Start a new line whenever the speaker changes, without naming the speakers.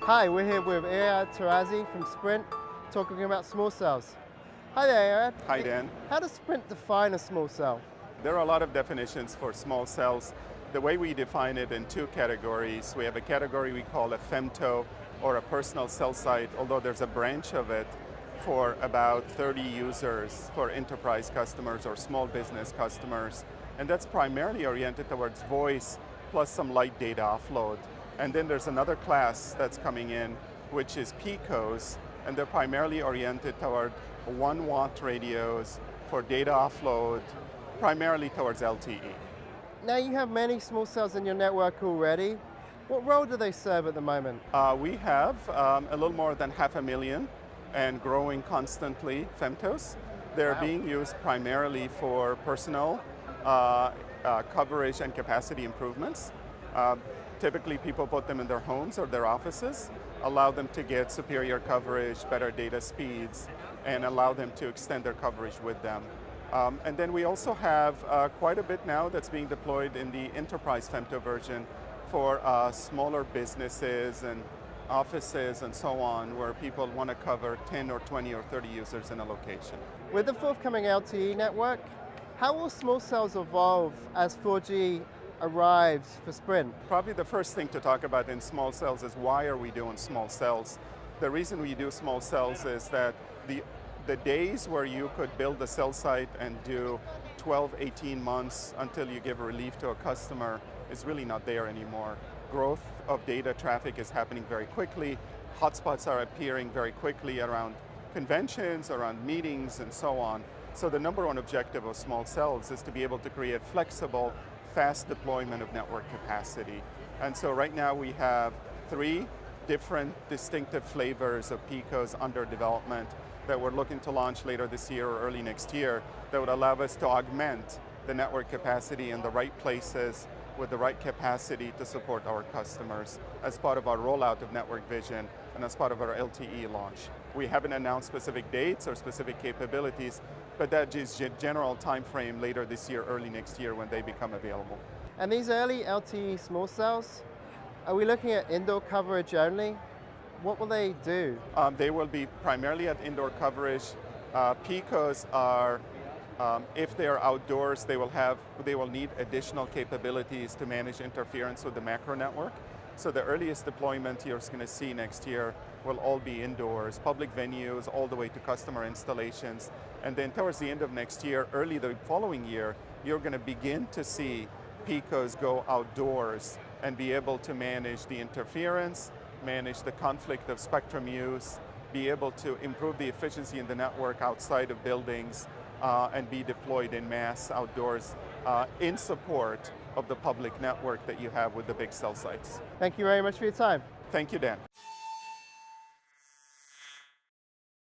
Hi, we're here with Iyad Tarazi from Sprint, talking about small cells. Hi there, Iyad.
Hi, Dan.
How does Sprint define a small cell?
There are a lot of definitions for small cells. The way we define it in two categories, we have a category we call a femto, or a personal cell site, although there's a branch of it for about 30 users for enterprise customers or small business customers. And that's primarily oriented towards voice plus some light data offload. And then there's another class that's coming in, which is PICOs, and they're primarily oriented toward 1 watt radios for data offload, primarily towards LTE.
Now you have many small cells in your network already. What role do they serve at the moment?
We have a little more than 500,000 and growing constantly femtos. They're
Wow.
being used primarily for personal coverage and capacity improvements. Typically people put them in their homes or their offices, allow them to get superior coverage, better data speeds, and allow them to extend their coverage with them. And then we also have quite a bit now that's being deployed in the enterprise femto version for smaller businesses and offices and so on, where people want to cover 10 or 20 or 30 users in a location.
With the forthcoming LTE network, how will small cells evolve as 4G arrives for Sprint?
Probably the first thing to talk about in small cells is why are we doing small cells? The reason we do small cells is that the days where you could build a cell site and do 12, 18 months until you give relief to a customer is really not there anymore. Growth of data traffic is happening very quickly. Hotspots are appearing very quickly around conventions, around meetings, and so on. So the number one objective of small cells is to be able to create flexible, fast deployment of network capacity. And so right now we have 3 different distinctive flavors of PICOs under development that we're looking to launch later this year or early next year that would allow us to augment the network capacity in the right places with the right capacity to support our customers as part of our rollout of Network Vision and as part of our LTE launch. We haven't announced specific dates or specific capabilities, but that is general time frame later this year, early next year when they become available.
And these early LTE small cells, are we looking at indoor coverage only? What will they do?
They will be primarily at indoor coverage. PICOs are, if they're outdoors, they will need additional capabilities to manage interference with the macro network. So the earliest deployment you're going to see next year will all be indoors, public venues, all the way to customer installations. And then towards the end of next year, early the following year, you're going to begin to see PICOs go outdoors and be able to manage the interference, manage the conflict of spectrum use, be able to improve the efficiency in the network outside of buildings, and be deployed in mass outdoors in support of the public network that you have with the big cell sites.
Thank you very much for your time.
Thank you, Dan.